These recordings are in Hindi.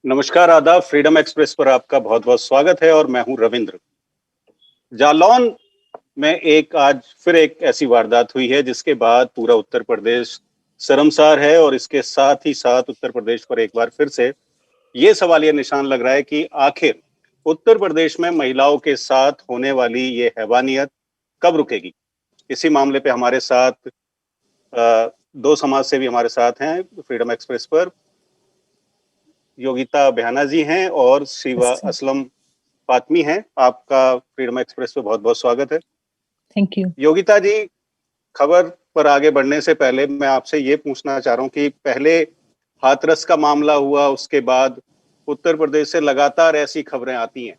नमस्कार, आदाब। फ्रीडम एक्सप्रेस पर आपका बहुत बहुत स्वागत है और मैं हूं रविंद्र। जालौन में आज फिर एक ऐसी वारदात हुई है जिसके बाद पूरा उत्तर प्रदेश शर्मसार है और इसके साथ ही साथ उत्तर प्रदेश पर एक बार फिर से ये सवालिया निशान लग रहा है कि आखिर उत्तर प्रदेश में महिलाओं के साथ होने वाली ये हैवानियत कब रुकेगी। इसी मामले पे हमारे साथ दो समाज सेवी हमारे साथ हैं फ्रीडम एक्सप्रेस पर। योगिता बेहाना जी हैं और शिवा असलम फातमी हैं। आपका फ्रीडम एक्सप्रेस पे बहुत बहुत स्वागत है। Thank you. योगिता जी, खबर पर आगे बढ़ने से पहले मैं आपसे ये पूछना चाह रहा हूँ कि पहले हाथरस का मामला हुआ, उसके बाद उत्तर प्रदेश से लगातार ऐसी खबरें आती हैं।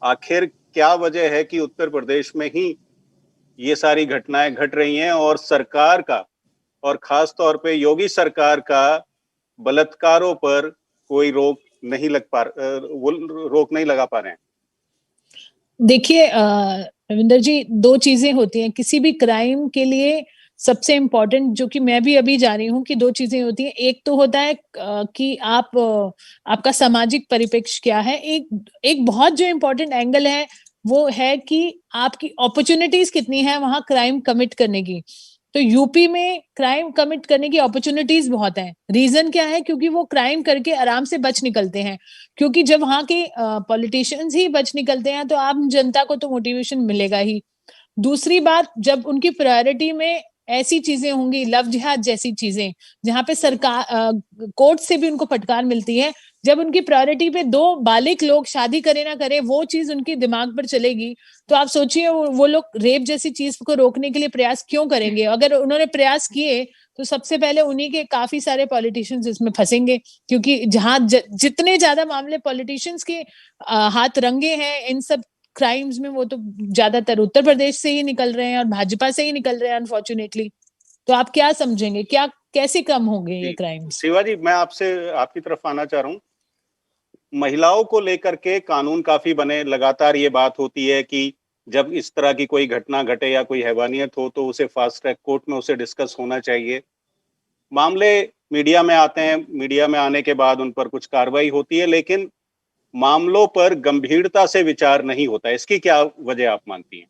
आखिर क्या वजह है कि उत्तर प्रदेश में ही ये सारी घटनाएं घट रही हैं और सरकार का, और खास तौर पे योगी सरकार का बलात्कारों पर कोई रोक नहीं लगा पा रहे हैं? देखिए रविंदर जी, दो चीजें होती हैं किसी भी क्राइम के लिए। सबसे इम्पोर्टेंट, जो कि मैं भी अभी जा रही हूँ, कि दो चीजें होती हैं। एक तो होता है कि आपका सामाजिक परिप्रेक्ष्य क्या है। एक बहुत जो इम्पोर्टेंट एंगल है वो है कि आपकी अपॉर्चुनिटीज कितनी है वहां क्राइम कमिट करने की। तो यूपी में क्राइम कमिट करने की अपॉर्चुनिटीज बहुत हैं। रीजन क्या है? क्योंकि वो क्राइम करके आराम से बच निकलते हैं। क्योंकि जब वहां के पॉलिटिशियंस ही बच निकलते हैं तो आम जनता को तो मोटिवेशन मिलेगा ही। दूसरी बात, जब उनकी प्रायोरिटी में ऐसी चीजें होंगी, लव जिहाद जैसी चीजें, जहां पे सरकार कोर्ट से भी उनको फटकार मिलती है, जब उनकी प्रायोरिटी पे दो बालिग लोग शादी करे ना करे वो चीज उनकी दिमाग पर चलेगी, तो आप सोचिए वो लोग रेप जैसी चीज को रोकने के लिए प्रयास क्यों करेंगे। अगर उन्होंने प्रयास किए तो सबसे पहले उन्हीं के काफी सारे पॉलिटिशियंस इसमें फंसेंगे। क्योंकि जहां जितने ज्यादा मामले पॉलिटिशियंस के हाथ रंगे हैं इन सब क्राइम्स में, वो तो ज्यादातर उत्तर प्रदेश से ही निकल रहे हैं और भाजपा से ही निकल रहे हैं अनफॉर्चुनेटली। तो आप क्या समझेंगे, क्या कैसे कम होंगे ये क्राइम्स? शिवा जी, मैं आपसे आपकी तरफ आना चाह रहा हूँ। महिलाओं को लेकर के कानून काफी बने, लगातार ये बात होती है कि जब इस तरह की कोई घटना घटे या कोई हैवानियत हो तो उसे फास्ट ट्रैक कोर्ट में उसे डिस्कस होना चाहिए। मामले मीडिया में आते हैं, मीडिया में आने के बाद उन पर कुछ कार्रवाई होती है, लेकिन मामलों पर गंभीरता से विचार नहीं होता। इसकी क्या वजह आप मानती हैं?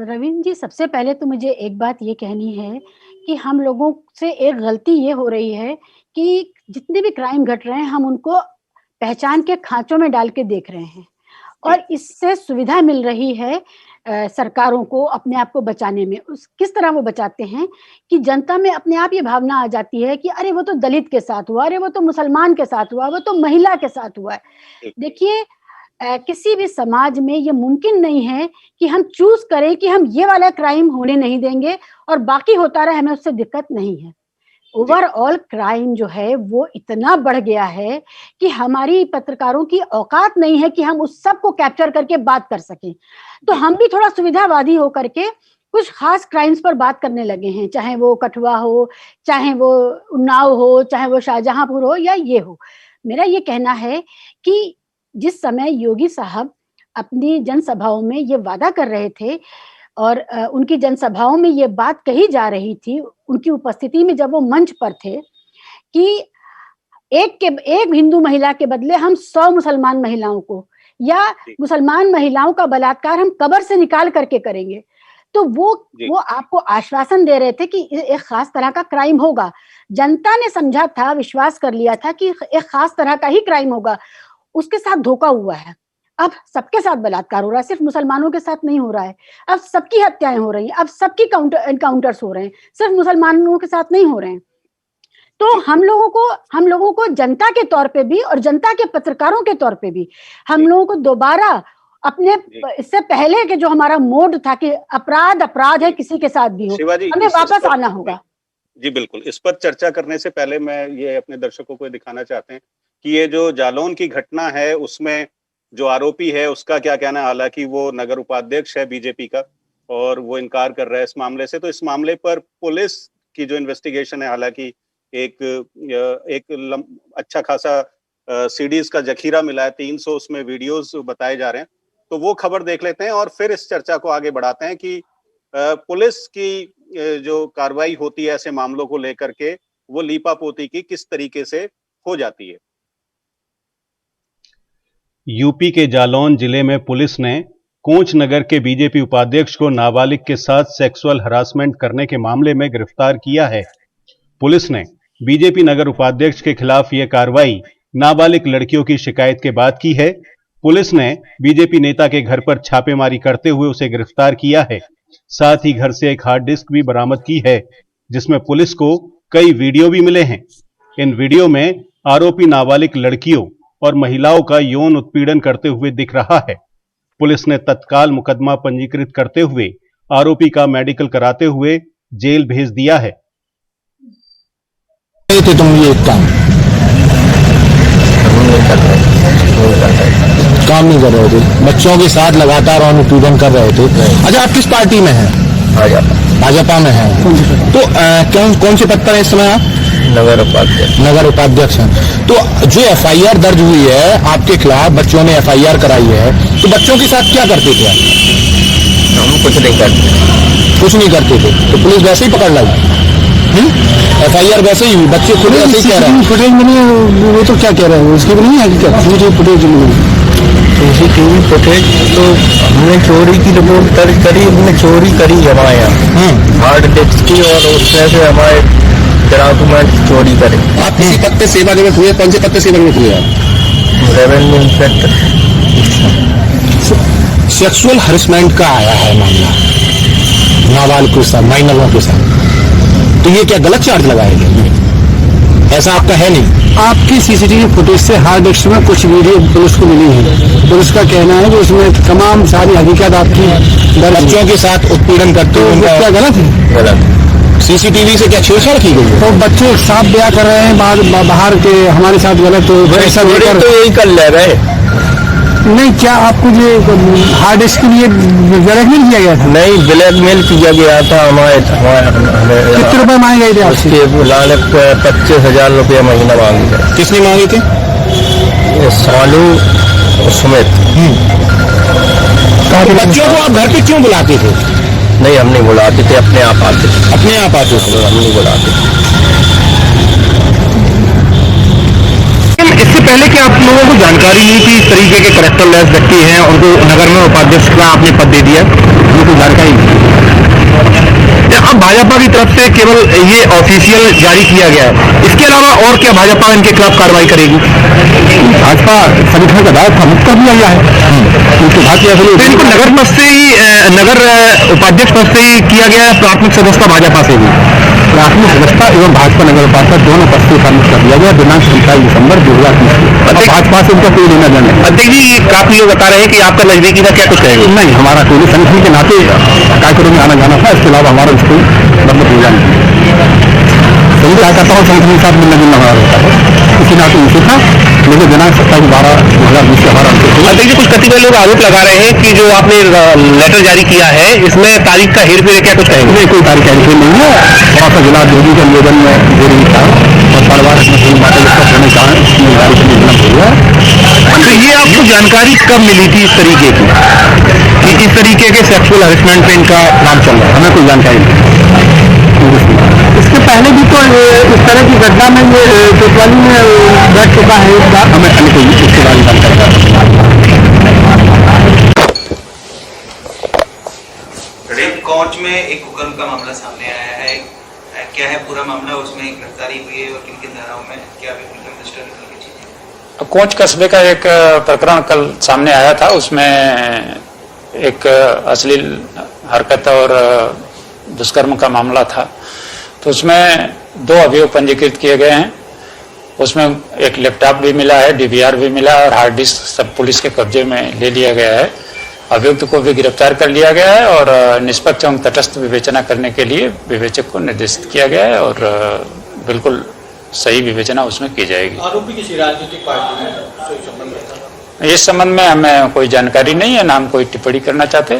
रवीन जी, सबसे पहले तो मुझे एक बात ये कहनी है कि हम लोगों से एक गलती ये हो रही है कि जितने भी क्राइम घट रहे हैं हम उनको पहचान के खांचों में डाल के देख रहे हैं और इससे सुविधा मिल रही है सरकारों को अपने आप को बचाने में। किस तरह वो बचाते हैं कि जनता में अपने आप ये भावना आ जाती है कि अरे वो तो दलित के साथ हुआ, अरे वो तो मुसलमान के साथ हुआ, वो तो महिला के साथ हुआ है। देखिए, किसी भी समाज में ये मुमकिन नहीं है कि हम चूज करें कि हम ये वाला क्राइम होने नहीं देंगे और बाकी होता रहे, हमें उससे दिक्कत नहीं है। ओवरऑल क्राइम जो है वो इतना बढ़ गया है कि हमारी पत्रकारों की औकात नहीं है कि हम उस सब को कैप्चर करके बात कर सकें। तो हम भी थोड़ा सुविधावादी हो करके कुछ खास क्राइम्स पर बात करने लगे हैं, चाहे वो कठुआ हो, चाहे वो उन्नाव हो, चाहे वो शाहजहांपुर हो या ये हो। मेरा ये कहना है कि जिस समय योगी साहब अपनी जनसभाओं में ये वादा कर रहे थे और उनकी जनसभाओं में ये बात कही जा रही थी, उनकी उपस्थिति में जब वो मंच पर थे, कि एक हिंदू महिला के बदले हम 100 मुसलमान महिलाओं को, या मुसलमान महिलाओं का बलात्कार हम कब्र से निकाल करके करेंगे। तो वो आपको आश्वासन दे रहे थे कि एक खास तरह का क्राइम होगा। जनता ने समझा था, विश्वास कर लिया था कि एक खास तरह का ही क्राइम होगा। उसके साथ धोखा हुआ है। अब सबके साथ बलात्कार हो रहा है, सिर्फ मुसलमानों के साथ नहीं हो रहा है। अब सबकी हत्याएं हो रही हैं, अब सबकी एनकाउंटर्स हो रहे हैं, सिर्फ मुसलमानों के साथ नहीं हो रहे हैं। तो हम लोगों को जनता के तौर पे भी और जनता के पत्रकारों के तौर पे भी हम लोगों को दोबारा अपने, इससे पहले के जो हमारा मोड था कि अपराध है किसी के साथ भी हो, हमें वापस आना होगा। जी बिल्कुल। इस पर चर्चा करने से पहले मैं ये अपने दर्शकों को दिखाना चाहते हैं कि ये जो जालौन की घटना है उसमें जो आरोपी है उसका क्या कहना है। हालांकि वो नगर उपाध्यक्ष है बीजेपी का और वो इनकार कर रहा है इस मामले से। तो इस मामले पर पुलिस की जो इन्वेस्टिगेशन है, हालांकि अच्छा खासा सीडीज का जखीरा मिला है, 300 उसमें वीडियोस बताए जा रहे हैं। तो वो खबर देख लेते हैं और फिर इस चर्चा को आगे बढ़ाते हैं कि पुलिस की जो कार्रवाई होती है ऐसे मामलों को लेकर के, वो लीपापोती की किस तरीके से हो जाती है। यूपी के जालौन जिले में पुलिस ने कोंच नगर के बीजेपी उपाध्यक्ष को नाबालिग के साथ सेक्सुअल हरासमेंट करने के मामले में गिरफ्तार किया है। पुलिस ने बीजेपी नगर उपाध्यक्ष के खिलाफ यह कार्रवाई नाबालिग लड़कियों की शिकायत के बाद की है। पुलिस ने बीजेपी नेता के घर पर छापेमारी करते हुए उसे गिरफ्तार किया है। साथ ही घर से एक हार्ड डिस्क भी बरामद की है, जिसमें पुलिस को कई वीडियो भी मिले हैं। इन वीडियो में आरोपी नाबालिग लड़कियों और महिलाओं का यौन उत्पीड़न करते हुए दिख रहा है। पुलिस ने तत्काल मुकदमा पंजीकृत करते हुए आरोपी का मेडिकल कराते हुए जेल भेज दिया है। तुम ये काम नहीं कर रहे थे, बच्चों के साथ लगातार यौन उत्पीड़न कर रहे थे। अच्छा, आप किस पार्टी में हैं? भाजपा में हैं। तो कौन से पद पर है इस समय आप? नगर उपाध्यक्ष हैं। तो जो एफआईआर दर्ज हुई है आपके खिलाफ, बच्चों ने एफआईआर कराई है, तो बच्चों के साथ क्या करते थे आप? हम कुछ नहीं करते थे। तो पुलिस वैसे ही पकड़ लाई? एफआईआर वैसे ही, बच्चे खुद ऐसे ही कह रहे हैं। फुटेज मिली, वो तो क्या कह रहे हैं, उसकी भी नहीं है क्या? फुटेज मिली, सीसीटीवी फुटेज तो हमने चोरी की रिपोर्ट दर्ज करी, हमने चोरी करी हमारे यहाँ हार्ड डिस्क की, और उसमें से हमारे डॉक्यूमेंट चोरी करे। आप किसी पद पे सेवानिवृत्त हुए? कौन से पद पे सेवानिवृत्त हुए आप? Revenue inspector. सेक्सुअल हरेसमेंट का आया है मामला नाबालिग के साथ, माइनरों के साथ, तो ये क्या गलत चार्ज लगाया गया? ऐसा आपका है नहीं। आपकी सीसीटीवी फुटेज से हार्ड डिस्क में कुछ वीडियो पुलिस को मिली है। पुलिस का कहना है कि उसमें तमाम सारी हकीकत आपकी बच्चों के साथ उत्पीड़न करते हुए, क्या गलत है? गलत। सीसीटीवी से क्या छेड़छाड़ की गई है? तो बच्चे साफ ब्याह कर रहे हैं बाहर के, हमारे साथ गलत हो ऐसा तो यही कर ले रहे नहीं। क्या आपको ये हार्ड डिस्क के लिए ब्लैकमेल किया गया था? नहीं, ब्लैकमेल किया गया था हमारे। कितने रुपए मांगे गए थे आपसे? 25,000 रुपये महीना मांगे थे। किसने मांगे थे? सालू सुमित। तो बच्चों को आप घर पे क्यों बुलाते थे? नहीं, हम नहीं बुलाते थे, अपने आप आते थे। अपने आप आते थे, हम नहीं बुलाते थे। इससे पहले कि आप लोगों को जानकारी नहीं थी इस तरीके के कैरेक्टर लेस व्यक्ति हैं, उनको नगर में उपाध्यक्ष का आपने पद दे दिया, उनको जानकारी नहीं। अब भाजपा की तरफ से केवल ये ऑफिशियल जारी किया गया है, इसके अलावा और क्या भाजपा इनके खिलाफ कार्रवाई करेगी? भाजपा संगठन का दायित्व मुक्त कर दिया गया है। इनको नगर पद से ही, नगर उपाध्यक्ष पद से ही किया गया है, प्राथमिक सदस्यता भाजपा से भी। प्राथमिक सदस्यता एवं भाजपा नगर पार्षद दोनों पद से सम्मिलित कर दिया गया दिनांक 27 दिसंबर 2020। भाजपा से उनका कोई लेना देना नहीं। अध्यक्ष जी, काफी लोग बता रहे हैं कि आपका नजदीकी था, क्या कुछ कहेंगे? नहीं, हमारा कोई संगठन के नाते कार्यक्रम में आना जाना था, इसके अलावा हमारा उसको मतलब हो जाना सही क्या करता हूँ। संगठन के साथ मिलना जुलना हमारा होता है, इसी नाते उनसे था। लेकिन दिनांक 27/12/2020 से हमारा अध्यक्ष जी, कुछ कतिपय लोग आरोप लगा रहे हैं कि जो आपने लेटर जारी किया है इसमें तारीख का हेरफेर है, क्या कुछ कहेंगे? नहीं, कोई तारीख हेरफेर नहीं है। थोड़ा सा जिला अधिकारी के निवेदन में देरी था और परिवार तो ये आपको जानकारी कब मिली थी इस तरीके की कि इस तरीके के सेक्सुअल हरेसमेंट पे इनका नाम चल रहा है? हमें कोई जानकारी नहीं। इसके पहले भी तो इस तरह की घटना में ये कोतवाली में बैठ चुका है एक बार। हमें कोई इसके बारे में जानकारी। कोंच में एक हुक्म का मामला सामने आया है, क्या है पूरा मामला? उसमें गिरफ्तारी हुई है और किन किन धाराओं में, क्या अभी कोंच कस्बे का एक प्रकरण कल सामने आया था, उसमें एक अश्लील हरकत और दुष्कर्म का मामला था। तो उसमें 2 अभियोग पंजीकृत किए गए हैं। उसमें एक लैपटॉप भी मिला है, डीवीआर भी मिला है और हार्ड डिस्क सब पुलिस के कब्जे में ले लिया गया है। अभियुक्त को भी गिरफ्तार कर लिया गया है और निष्पक्ष एवं तटस्थ विवेचना करने के लिए विवेचक को निर्देशित किया गया है और बिल्कुल सही विवेचना उसमें की जाएगी। आरोपी किसी राजनीतिक पार्टी में इस संबंध में हमें कोई जानकारी नहीं है, ना हम कोई टिप्पणी करना चाहते।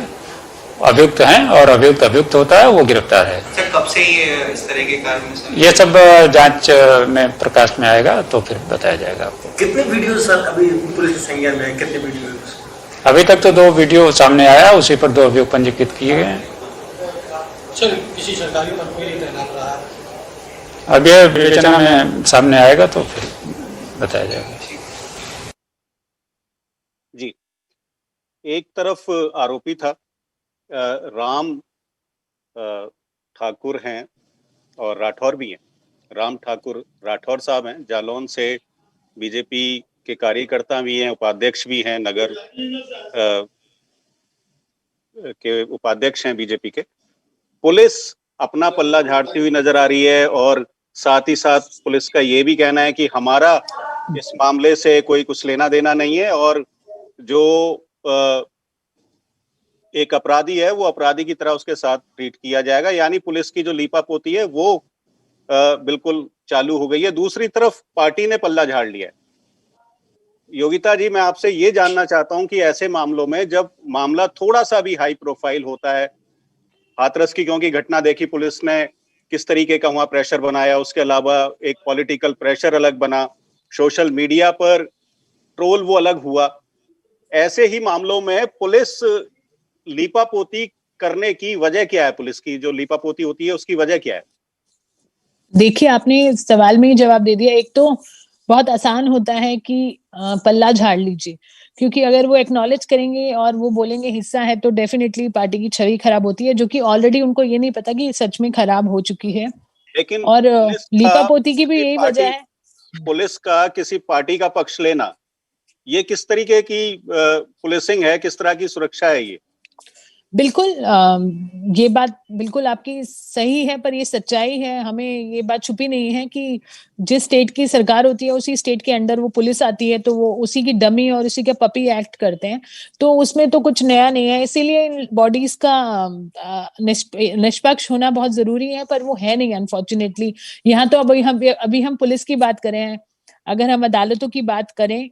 अभियुक्त हैं और अभियुक्त होता है, वो गिरफ्तार है। कब से ये इस तरह के कार्य ये सब जांच में प्रकाश में आएगा तो फिर बताया जाएगा आपको। कितने वीडियो सर अभी पुलिस के संज्ञान में, कितने वीडियो? अभी तक तो 2 वीडियो सामने आया, उसी पर 2 अभियोग पंजीकृत किए गए हैं। सर किसी सरकारी पद के लिए तैनात रहा है? अब ये विवेचना में सामने आएगा तो फिर बताया जाएगा। जी, एक तरफ आरोपी था राम ठाकुर हैं और राठौर भी हैं। राम ठाकुर राठौर साहब हैं, जालौन से बीजेपी के कार्यकर्ता भी हैं, उपाध्यक्ष भी हैं, नगर के उपाध्यक्ष हैं बीजेपी के। पुलिस अपना पल्ला झाड़ती हुई नजर आ रही है और साथ ही साथ पुलिस का ये भी कहना है कि हमारा इस मामले से कोई कुछ लेना देना नहीं है और जो एक अपराधी है वो अपराधी की तरह उसके साथ ट्रीट किया जाएगा। यानी पुलिस की जो लीपापोती है वो बिल्कुल चालू हो गई है। दूसरी तरफ पार्टी ने पल्ला झाड़ लिया है। योगिता जी, मैं आपसे ये जानना चाहता हूं कि ऐसे मामलों में जब मामला थोड़ा सा भी हाई प्रोफाइल होता है, हाथरस की क्योंकि घटना देखी पुलिस ने किस तरीके का वहां प्रेशर बनाया, उसके अलावा एक पॉलिटिकल प्रेशर अलग बना, सोशल मीडिया पर ट्रोल वो अलग हुआ। ऐसे ही मामलों में पुलिस लीपापोती करने की वजह क्या है? पुलिस की जो लीपापोती होती है उसकी वजह क्या है? देखिए, आपने सवाल में ही जवाब दे दिया। एक तो बहुत आसान होता है कि पल्ला झाड़ लीजिए, क्योंकि अगर वो एक्नॉलेज करेंगे और वो बोलेंगे हिस्सा है तो डेफिनेटली पार्टी की छवि खराब होती है, जो कि ऑलरेडी उनको ये नहीं पता कि सच में खराब हो चुकी है। लेकिन और लीपापोती की भी यही वजह है। पुलिस का किसी पार्टी का पक्ष लेना, ये किस तरीके की पुलिसिंग है, किस तरह की सुरक्षा है ये? बिल्कुल, ये बात बिल्कुल आपकी सही है, पर ये सच्चाई है। हमें ये बात छुपी नहीं है कि जिस स्टेट की सरकार होती है उसी स्टेट के अंडर वो पुलिस आती है, तो वो उसी की डमी और उसी के पपी एक्ट करते हैं। तो उसमें तो कुछ नया नहीं है, इसीलिए बॉडीज का निष्पक्ष होना बहुत जरूरी है, पर वो है नहीं अनफॉर्चुनेटली। यहाँ तो अभी हम पुलिस की बात कर रहे हैं, अगर हम अदालतों की बात करें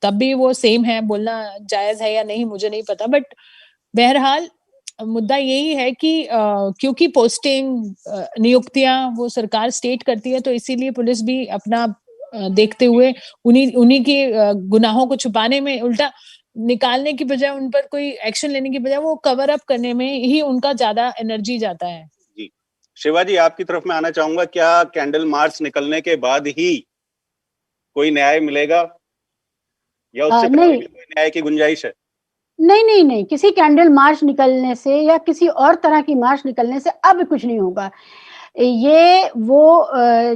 तब भी वो सेम है। बोलना जायज है या नहीं मुझे नहीं पता, बट बहरहाल मुद्दा यही है कि क्योंकि पोस्टिंग नियुक्तियां वो सरकार स्टेट करती है, तो इसीलिए पुलिस भी अपना देखते हुए उन्हीं के गुनाहों को छुपाने में, उल्टा निकालने की बजाय, उन पर कोई एक्शन लेने की बजाय वो कवर अप करने में ही उनका ज्यादा एनर्जी जाता है। जी, शिवाजी, आपकी तरफ मैं आना चाहूंगा। क्या कैंडल मार्च निकलने के बाद ही कोई न्याय मिलेगा या उससे पहले भी कोई न्याय की गुंजाइश है? नहीं, किसी कैंडल मार्च निकलने से या किसी और तरह की मार्च निकलने से अब कुछ नहीं होगा। ये वो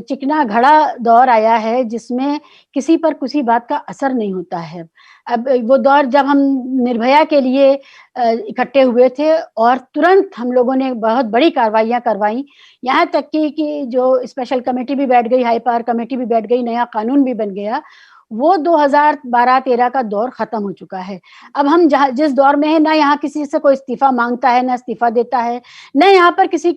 चिकना घड़ा दौर आया है जिसमें किसी पर किसी बात का असर नहीं होता है। अब वो दौर जब हम निर्भया के लिए इकट्ठे हुए थे और तुरंत हम लोगों ने बहुत बड़ी कार्रवाइयां करवाई, यहाँ तक कि जो स्पेशल कमेटी भी बैठ गई, हाई पावर कमेटी भी बैठ गई, नया कानून भी बन गया। वो 2012-13 का दौर खत्म हो चुका है। अब हम जिस दौर में है, ना यहाँ किसी से कोई इस्तीफा मांगता है, ना इस्तीफा देता है, न यहाँ पर किसी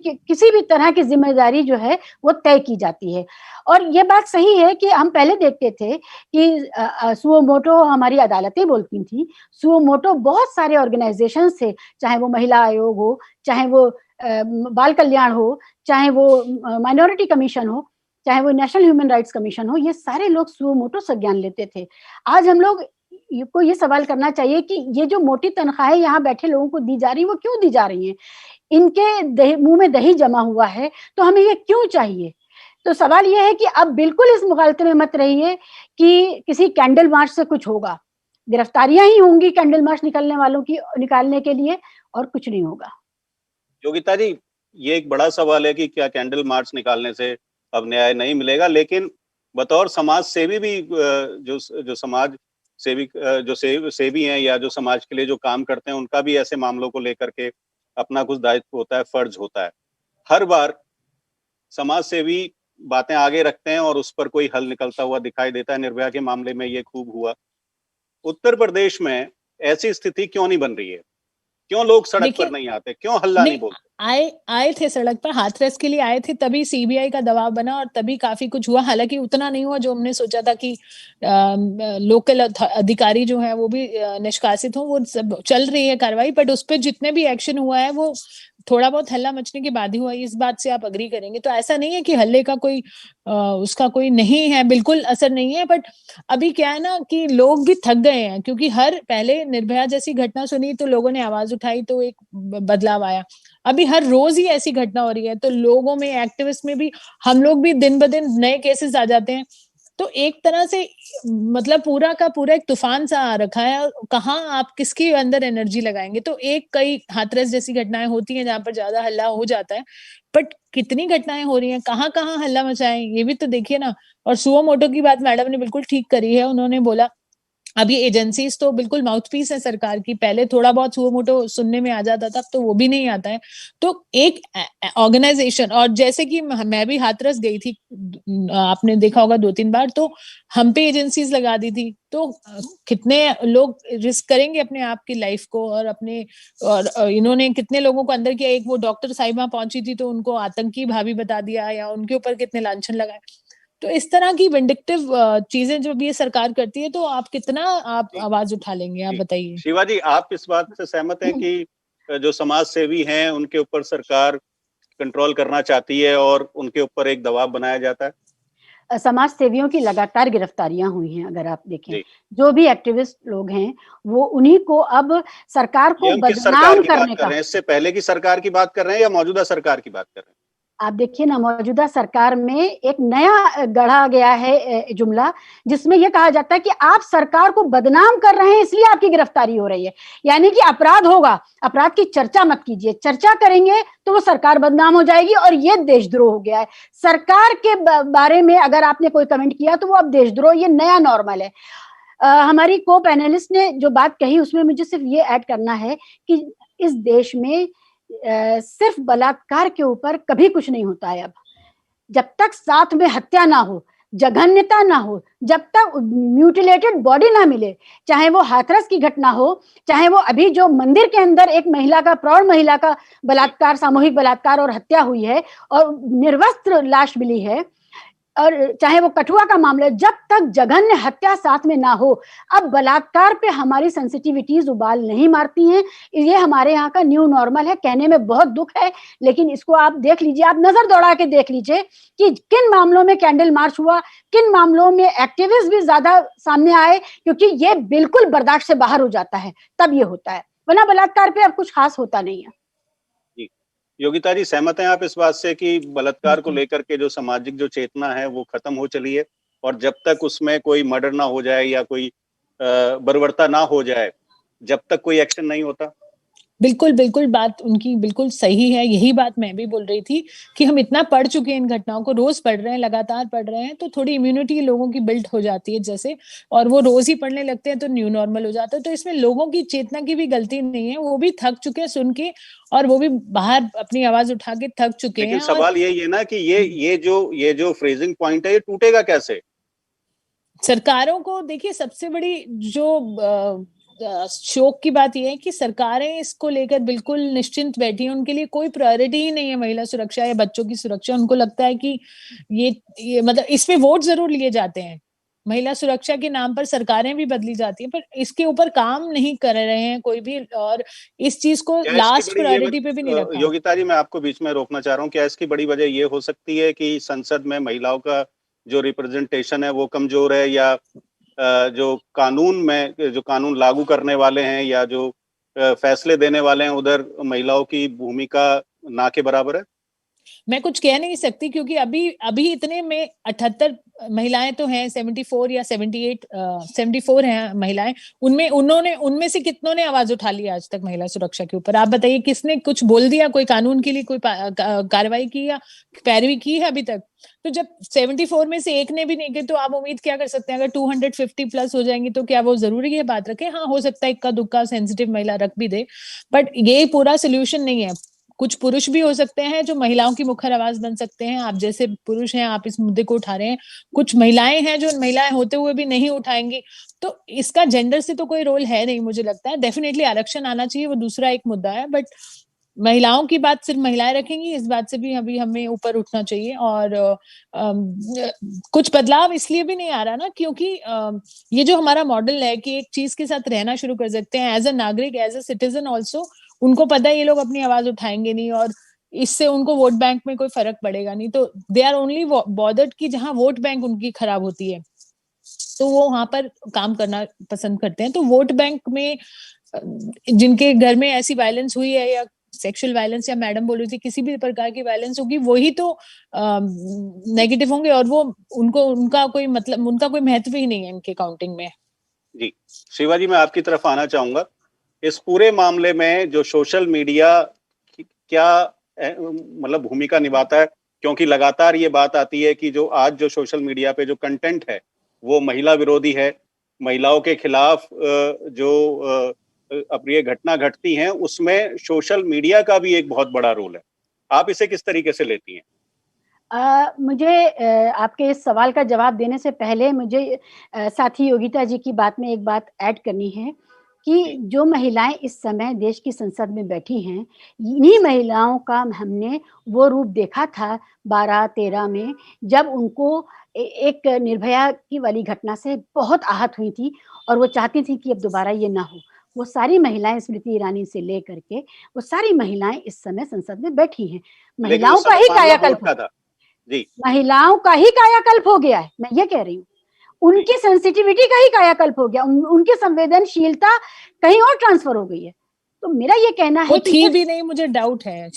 भी तरह की जिम्मेदारी जो है वो तय की जाती है। और ये बात सही है कि हम पहले देखते थे कि सुओ मोटो हमारी अदालतें बोलती थी। सुओ मोटो बहुत सारे ऑर्गेनाइजेशन थे, चाहे वो महिला आयोग हो, चाहे वो बाल कल्याण हो, चाहे वो माइनॉरिटी कमीशन हो, चाहे वो नेशनल ह्यूमन राइट्स कमीशन हो, ये सारे लोग सुओ मोटो संज्ञान लेते थे। आज हम लोग को ये सवाल करना चाहिए कि ये जो मोटी तनख्वाहें यहाँ बैठे लोगों को दी जा रही है, वो क्यों दी जा रही हैं? इनके मुंह में दही जमा हुआ है, तो हमें ये क्यों चाहिए? तो सवाल ये है कि अब बिल्कुल इस मुगालते में मत रहिए कि किसी कैंडल मार्च से कुछ होगा। गिरफ्तारियां ही होंगी कैंडल मार्च निकलने वालों की निकालने के लिए, और कुछ नहीं होगा। योगिता जी, ये एक बड़ा सवाल है कि क्या कैंडल मार्च निकालने से अब न्याय नहीं मिलेगा, लेकिन बतौर समाज सेवी भी जो समाज सेवी जो सेवी हैं या जो समाज के लिए जो काम करते हैं, उनका भी ऐसे मामलों को लेकर के अपना कुछ दायित्व होता है, फर्ज होता है। हर बार समाज सेवी बातें आगे रखते हैं और उस पर कोई हल निकलता हुआ दिखाई देता है। निर्भया के मामले में ये खूब हुआ। उत्तर प्रदेश में ऐसी स्थिति क्यों नहीं बन रही है? क्यों लोग सड़क पर नहीं आते? क्यों हल्ला नहीं बोलते? आए थे सड़क पर, हाथरस के लिए आए थे, तभी सीबीआई का दबाव बना और तभी काफी कुछ हुआ। हालांकि उतना नहीं हुआ जो हमने सोचा था कि लोकल अधिकारी जो है वो भी निष्कासित हो। वो सब चल रही है कार्रवाई, बट उस पर जितने भी एक्शन हुआ है वो थोड़ा बहुत हल्ला मचने के बाद ही हुआ। इस बात से आप अग्री करेंगे? तो ऐसा नहीं है कि हल्ले का कोई उसका कोई नहीं है, बिल्कुल असर नहीं है। बट अभी क्या है ना कि लोग भी थक गए हैं, क्योंकि पहले निर्भया जैसी घटना सुनी तो लोगों ने आवाज उठाई तो एक बदलाव आया। अभी हर रोज ही ऐसी घटना हो रही है, तो लोगों में, एक्टिविस्ट में भी, हम लोग भी दिन ब दिन नए केसेस आ जाते हैं। तो एक तरह से मतलब पूरा का पूरा एक तूफान सा आ रखा है, कहाँ आप किसके अंदर एनर्जी लगाएंगे। तो एक कई हाथरस जैसी घटनाएं होती हैं जहां पर ज्यादा हल्ला हो जाता है, बट कितनी घटनाएं हो रही हैं, कहाँ कहाँ हल्ला मचाएं, ये भी तो देखिए ना। और सुओ मोटो की बात मैडम ने बिल्कुल ठीक करी है, उन्होंने बोला अभी एजेंसीज तो बिल्कुल माउथपीस है सरकार की, पहले थोड़ा बहुत सुओ मोटो सुनने में आ जाता था, अब तो वो भी नहीं आता है। तो एक ऑर्गेनाइजेशन, और जैसे कि मैं भी हाथरस गई थी, आपने देखा होगा 2-3 बार, तो हम पे एजेंसीज लगा दी थी। तो कितने लोग रिस्क करेंगे अपने आप की लाइफ को, और अपने, और इन्होंने कितने लोगों को अंदर किया। एक वो डॉक्टर साहिबा पहुंची थी तो उनको आतंकी भाभी बता दिया, या उनके ऊपर कितने लांछन लगाए। तो इस तरह की विंडिक्टिव चीजें जो भी ये सरकार करती है, तो आप कितना आप आवाज उठा लेंगे, आप बताइए। शिवाजी, आप इस बात से सहमत हैं कि जो समाज सेवी हैं उनके ऊपर सरकार कंट्रोल करना चाहती है और उनके ऊपर एक दबाव बनाया जाता है? समाज सेवियों की लगातार गिरफ्तारियां हुई हैं, अगर आप देखें जी। जो भी एक्टिविस्ट लोग हैं वो उन्हीं को अब सरकार ये को हम किस सरकार बदनाम की बात करने कर का। रहे हैं? इससे पहले की सरकार की बात कर रहे हैं या मौजूदा सरकार की बात कर रहे हैं? आप देखिए ना, मौजूदा सरकार में एक नया गढ़ा गया है जुमला, जिसमें यह कहा जाता है कि आप सरकार को बदनाम कर रहे हैं इसलिए आपकी गिरफ्तारी हो रही है। यानी कि अपराध होगा, अपराध की चर्चा मत कीजिए, चर्चा करेंगे तो वो सरकार बदनाम हो जाएगी, और ये देशद्रोह हो गया है। सरकार के बारे में अगर आपने कोई कमेंट किया तो वो अब देशद्रोह, ये नया नॉर्मल है। हमारी को पैनलिस्ट ने जो बात कही उसमें मुझे सिर्फ ये ऐड करना है कि इस देश में सिर्फ बलात्कार के ऊपर कभी कुछ नहीं होता है। अब जब तक साथ में हत्या ना हो, जघन्यता ना हो, जब तक म्यूटिलेटेड बॉडी ना मिले, चाहे वो हाथरस की घटना हो, चाहे वो अभी जो मंदिर के अंदर एक महिला का, प्रौढ़ महिला का बलात्कार, सामूहिक बलात्कार और हत्या हुई है और निर्वस्त्र लाश मिली है, और चाहे वो कठुआ का मामला, जब तक जघन्य हत्या साथ में ना हो, अब बलात्कार पे हमारी सेंसिटिविटीज उबाल नहीं मारती हैं। ये हमारे यहाँ का न्यू नॉर्मल है। कहने में बहुत दुख है, लेकिन इसको आप देख लीजिए, आप नजर दौड़ा के देख लीजिए कि किन मामलों में कैंडल मार्च हुआ, किन मामलों में एक्टिविस्ट भी ज्यादा सामने आए, क्योंकि ये बिल्कुल बर्दाश्त से बाहर हो जाता है, तब ये होता है, वरना बलात्कार पे अब कुछ खास होता नहीं है। योगिता जी, सहमत हैं आप इस बात से कि बलात्कार को लेकर के जो सामाजिक जो चेतना है वो खत्म हो चली है, और जब तक उसमें कोई मर्डर ना हो जाए या कोई बर्बरता ना हो जाए, जब तक कोई एक्शन नहीं होता? बिल्कुल बिल्कुल, बात उनकी बिल्कुल सही है। यही बात मैं भी बोल रही थी कि हम इतना पढ़ चुके हैं इन घटनाओं को, रोज पढ़ रहे हैं, लगातार पढ़ रहे हैं, तो थोड़ी इम्यूनिटी लोगों की बिल्ड हो जाती है जैसे, और वो रोज ही पढ़ने लगते हैं तो न्यू नॉर्मल हो जाता है। तो इसमें लोगों की चेतना की भी गलती नहीं है, वो भी थक चुके हैं सुन के, और वो भी बाहर अपनी आवाज उठा के थक चुके हैं। लेकिन सवाल यही है ना कि ये जो फ्रेजिंग पॉइंट है ये टूटेगा कैसे? सरकारों को देखिए, सबसे बड़ी जो शोक की बात यह है कि सरकारें इसको लेकर बिल्कुल निश्चिंत बैठी हैं। उनके लिए कोई प्रायोरिटी ही नहीं है महिला सुरक्षा या बच्चों की सुरक्षा। उनको लगता है कि ये मतलब इसमें वोट जरूर लिए जाते हैं, महिला सुरक्षा के नाम पर सरकारें भी बदली जाती हैं, पर इसके ऊपर काम नहीं कर रहे हैं कोई भी, और इस चीज को लास्ट प्रायोरिटी पे भी नहीं रखा। योगिता जी, मैं आपको बीच में रोकना चाह रहा हूँ। क्या इसकी बड़ी वजह ये हो सकती है कि संसद में महिलाओं का जो रिप्रेजेंटेशन है वो कमजोर है, या जो कानून लागू करने वाले हैं या जो फैसले देने वाले हैं उधर महिलाओं की भूमिका ना के बराबर है? मैं कुछ कह नहीं सकती, क्योंकि अभी इतने में 78 महिलाएं तो हैं, 74 या 74 हैं महिलाएं। उनमें से कितनों ने आवाज उठा ली आज तक महिला सुरक्षा के ऊपर? आप बताइए, किसने कुछ बोल दिया, कोई कानून के लिए कोई कार्रवाई की या पैरवी की है अभी तक? तो जब 74 में से एक ने भी नहीं की, तो आप उम्मीद क्या कर सकते हैं? अगर 250 प्लस हो जाएंगी तो क्या वो जरूरी है बात रखे? हाँ, हो सकता है इक्का दुक्का सेंसिटिव महिला रख भी दे, बट ये पूरा सोल्यूशन नहीं है। कुछ पुरुष भी हो सकते हैं जो महिलाओं की मुखर आवाज बन सकते हैं, आप जैसे पुरुष हैं, आप इस मुद्दे को उठा रहे हैं। कुछ महिलाएं हैं जो महिलाएं होते हुए भी नहीं उठाएंगी, तो इसका जेंडर से तो कोई रोल है नहीं मुझे लगता है। डेफिनेटली आरक्षण आना चाहिए, वो दूसरा एक मुद्दा है, बट महिलाओं की बात सिर्फ महिलाएं रखेंगी, इस बात से भी अभी हमें ऊपर उठना चाहिए। और कुछ बदलाव इसलिए भी नहीं आ रहा ना, क्योंकि ये जो हमारा मॉडल है कि एक चीज के साथ रहना शुरू कर सकते हैं एज अ नागरिक, एज अ सिटीजन ऑल्सो, उनको पता है ये लोग अपनी आवाज उठाएंगे नहीं, और इससे उनको वोट बैंक में कोई फर्क पड़ेगा नहीं। तो दे आर ओनली बॉदर्ड कि जहां वोट बैंक उनकी खराब होती है, तो वो वहां पर काम करना पसंद करते हैं। तो वोट बैंक में जिनके घर में ऐसी वायलेंस हुई है या सेक्सुअल वायलेंस, या मैडम बोल रही थी किसी भी प्रकार की वायलेंस होगी, वही तो नेगेटिव होंगे, और वो उनका कोई मतलब, उनका कोई महत्व ही नहीं है इनके काउंटिंग में। जी, शिवाजी, मैं आपकी तरफ आना चाहूंगा। इस पूरे मामले में जो सोशल मीडिया क्या मतलब भूमिका निभाता है, क्योंकि लगातार ये बात आती है कि जो आज जो सोशल मीडिया पे जो कंटेंट है वो महिला विरोधी है, महिलाओं के खिलाफ जो अप्रिय घटना घटती हैं उसमें सोशल मीडिया का भी एक बहुत बड़ा रोल है। आप इसे किस तरीके से लेती हैं? मुझे आपके इस सवाल का जवाब देने से पहले मुझे साथी योगिता जी की बात में एक बात ऐड करनी है कि जो महिलाएं इस समय देश की संसद में बैठी हैं, इन्हीं महिलाओं का हमने वो रूप देखा था 12-13 में, जब उनको एक निर्भया की वाली घटना से बहुत आहत हुई थी और वो चाहती थी कि अब दोबारा ये ना हो। वो सारी महिलाएं, स्मृति ईरानी से लेकर के, वो सारी महिलाएं इस समय संसद में बैठी हैं। महिलाओं का ही कायाकल्प था। जी, महिलाओं का ही कायाकल्प हो गया है, मैं ये कह रही हूँ। उनकी सेंसिटिविटी का ही कायाकल्प हो गया, उनकी संवेदनशीलता कहीं और ट्रांसफर हो गई है। तो मेरा ये कहना है कि थी भी नहीं, मुझे डाउट है।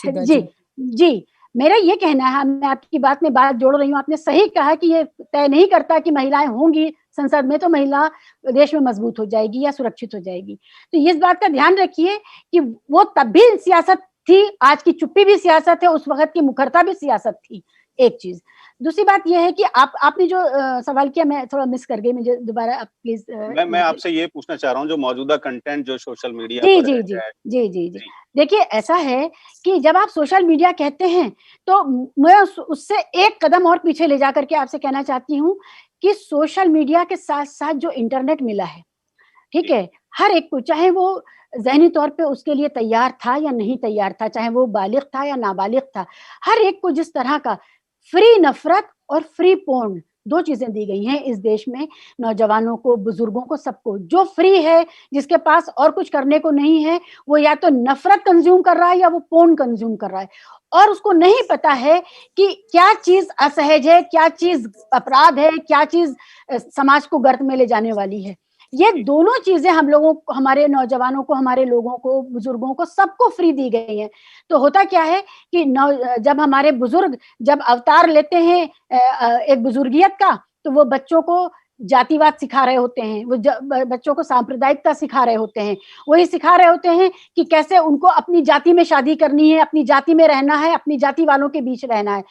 जी, मेरा ये कहना है, मैं आपकी बात में बात जोड़ रही हूँ। आपने सही कहा कि ये तय नहीं करता कि महिलाएं होंगी संसद में तो महिला देश में मजबूत हो जाएगी या सुरक्षित हो जाएगी। तो इस बात का ध्यान रखिए कि वो तब भी सियासत थी, आज की चुप्पी भी सियासत है, उस वक्त की मुखरता भी सियासत थी। एक चीज। दूसरी बात यह है कि आपने जो सवाल किया, मैं थोड़ा मिस कर गई, मुझे दोबारा आप प्लीज। मैं आपसे ये पूछना चाह रहा हूँ, जो मौजूदा कंटेंट जो सोशल मीडिया पर जी। देखिए, ऐसा है कि जब आप सोशल मीडिया कहते हैं तो मैं उससे एक कदम और पीछे ले जाकर के आपसे कहना चाहती हूँ कि सोशल मीडिया के साथ साथ जो इंटरनेट मिला है, ठीक है, हर एक को, चाहे वो ज़हनी तौर पे उसके लिए तैयार था या नहीं तैयार था, चाहे वो बालिग था या नाबालिग था, हर एक को जिस तरह का फ्री नफरत और फ्री पोर्न, 2 चीजें दी गई हैं इस देश में, नौजवानों को, बुजुर्गों को, सबको। जो फ्री है, जिसके पास और कुछ करने को नहीं है, वो या तो नफरत कंज्यूम कर रहा है या वो पोर्न कंज्यूम कर रहा है, और उसको नहीं पता है कि क्या चीज असहज है, क्या चीज अपराध है, क्या चीज समाज को गर्त में ले जाने वाली है। ये दोनों चीजें हम लोगों को, हमारे नौजवानों को, हमारे लोगों को, बुजुर्गों को, सबको फ्री दी गई हैं। तो होता क्या है कि जब हमारे बुजुर्ग जब अवतार लेते हैं एक बुजुर्गियत का, तो वो बच्चों को जातिवाद सिखा रहे होते हैं, वो बच्चों को सांप्रदायिकता सिखा रहे होते हैं, वही सिखा रहे होते हैं कि कैसे उनको अपनी जाति में शादी करनी है, अपनी जाति में रहना है, अपनी जाति वालों के बीच रहना है।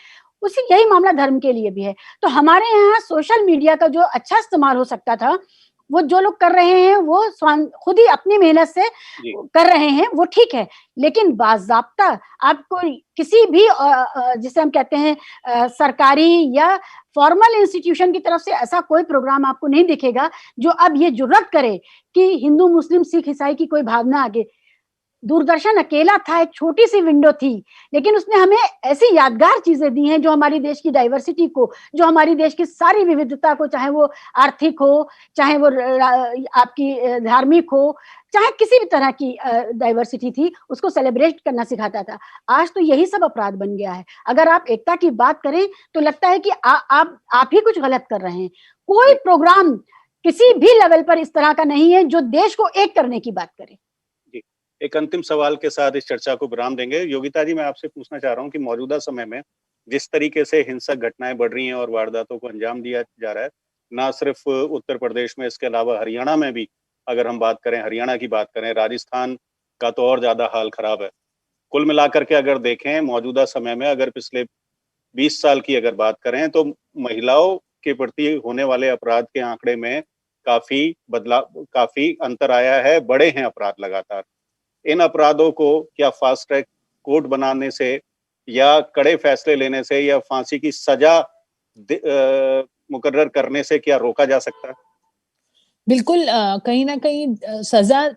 उसी यही मामला धर्म के लिए भी है। तो हमारे यहाँ सोशल मीडिया का जो अच्छा इस्तेमाल हो सकता था, वो जो लोग कर रहे हैं वो खुद ही अपनी मेहनत से कर रहे हैं, वो ठीक है, लेकिन बाज़ाब्ता आपको किसी भी जिसे हम कहते हैं सरकारी या फॉर्मल इंस्टीट्यूशन की तरफ से ऐसा कोई प्रोग्राम आपको नहीं दिखेगा जो अब ये जुर्रत करे कि हिंदू, मुस्लिम, सिख, ईसाई की कोई भावना आगे। दूरदर्शन अकेला था, एक छोटी सी विंडो थी, लेकिन उसने हमें ऐसी यादगार चीजें दी हैं जो हमारी देश की डाइवर्सिटी को, जो हमारी देश की सारी विविधता को, चाहे वो आर्थिक हो, चाहे वो आपकी धार्मिक हो, चाहे किसी भी तरह की डाइवर्सिटी थी, उसको सेलिब्रेट करना सिखाता था। आज तो यही सब अपराध बन गया है। अगर आप एकता की बात करें तो लगता है कि आप ही कुछ गलत कर रहे हैं। कोई प्रोग्राम किसी भी लेवल पर इस तरह का नहीं है जो देश को एक करने की बात करे। एक अंतिम सवाल के साथ इस चर्चा को विराम देंगे। योगिता जी, मैं आपसे पूछना चाह रहा हूं कि मौजूदा समय में जिस तरीके से हिंसक घटनाएं बढ़ रही हैं और वारदातों को अंजाम दिया जा रहा है, ना सिर्फ उत्तर प्रदेश में, इसके अलावा हरियाणा में भी, अगर हम बात करें, हरियाणा की बात करें, राजस्थान का तो और ज्यादा हाल खराब है। कुल मिलाकर के अगर देखें मौजूदा समय में, अगर पिछले 20 साल की अगर बात करें, तो महिलाओं के प्रति होने वाले अपराध के आंकड़े में काफी अंतर आया है, बढ़े हैं अपराध लगातार। इन अपराधों को क्या फास्ट ट्रैक कोर्ट बनाने से या कड़े फैसले लेने से या फांसी की सजा मुकर्रर करने से क्या रोका जा सकता है? बिल्कुल, कहीं ना कहीं सजा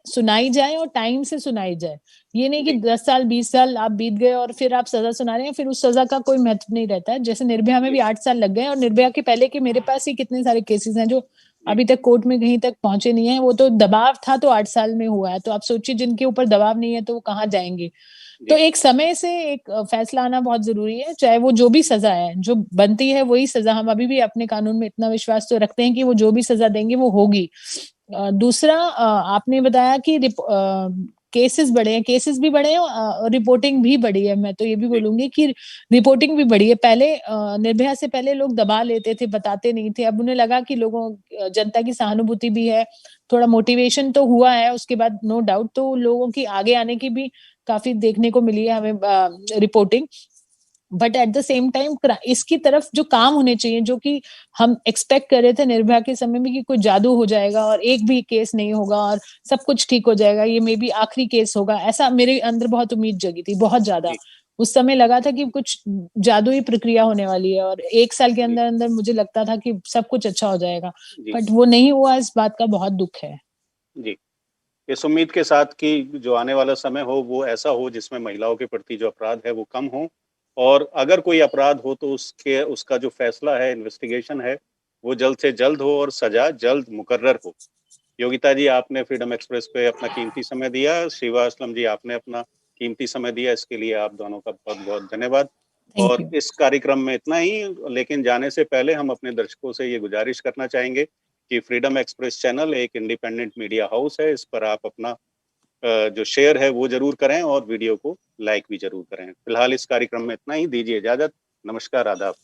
सुनाई जाए और टाइम से सुनाई जाए। ये नहीं कि 10 साल 20 साल आप बीत गए और फिर आप सजा सुना रहे हैं, फिर उस सजा का कोई महत्व नहीं रहता है। जैसे निर्भया में भी 8 साल लग गए, और निर्भया के पहले के मेरे पास ही कितने सारे केसेस हैं जो अभी तक कोर्ट में कहीं तक पहुंचे नहीं है। वो तो दबाव था तो 8 साल में हुआ है। तो आप सोचिए जिनके ऊपर दबाव नहीं है तो वो कहाँ जाएंगे। तो एक समय से एक फैसला आना बहुत जरूरी है, चाहे वो जो भी सजा है, जो बनती है वही सजा। हम अभी भी अपने कानून में इतना विश्वास तो रखते हैं कि वो जो भी सजा देंगे वो होगी। दूसरा, आपने बताया कि केसेस बढ़े हैं, केसेस भी बढ़े हैं और रिपोर्टिंग भी बढ़ी है। मैं तो ये भी बोलूंगी कि रिपोर्टिंग भी बढ़ी है। पहले निर्भया से पहले लोग दबा लेते थे, बताते नहीं थे। अब उन्हें लगा कि लोगों जनता की सहानुभूति भी है, थोड़ा मोटिवेशन तो हुआ है उसके बाद, नो डाउट। तो लोगों की आगे आने की भी काफी देखने को मिली है हमें reporting. But at the same time इसकी तरफ जो काम होने चाहिए, जो कि हम एक्सपेक्ट कर रहे थे निर्भया के समय में कि कोई जादू हो जाएगा और एक भी केस नहीं होगा और सब कुछ ठीक हो जाएगा, ये मे बी आखिरी केस होगा, ऐसा मेरे अंदर बहुत उम्मीद जगी थी, बहुत ज्यादा। उस समय लगा था कि कुछ जादुई प्रक्रिया होने वाली है और 1 साल के अंदर अंदर मुझे लगता था कि सब कुछ अच्छा हो जाएगा, बट वो नहीं हुआ। इस बात का बहुत दुख है जी। इस उम्मीद के साथ कि जो आने वाला समय हो वो ऐसा हो जिसमें महिलाओं के प्रति जो अपराध है वो कम हो, और अगर कोई अपराध हो तो उसका जो फैसला है, इन्वेस्टिगेशन है, वो जल्द से जल्द हो और सजा जल्द मुकर्रर हो। योगिता जी, आपने फ्रीडम एक्सप्रेस पे अपना कीमती समय दिया। शिवा असलम जी, आपने अपना कीमती समय दिया। इसके लिए आप दोनों का बहुत बहुत धन्यवाद। और इस कार्यक्रम में इतना ही, लेकिन जाने से पहले हम अपने दर्शकों से ये गुजारिश करना चाहेंगे कि फ्रीडम एक्सप्रेस चैनल एक इंडिपेंडेंट मीडिया हाउस है। इस पर आप अपना जो शेयर है वो जरूर करें और वीडियो को लाइक भी जरूर करें। फिलहाल इस कार्यक्रम में इतना ही। दीजिए इजाजत। नमस्कार, आदाब।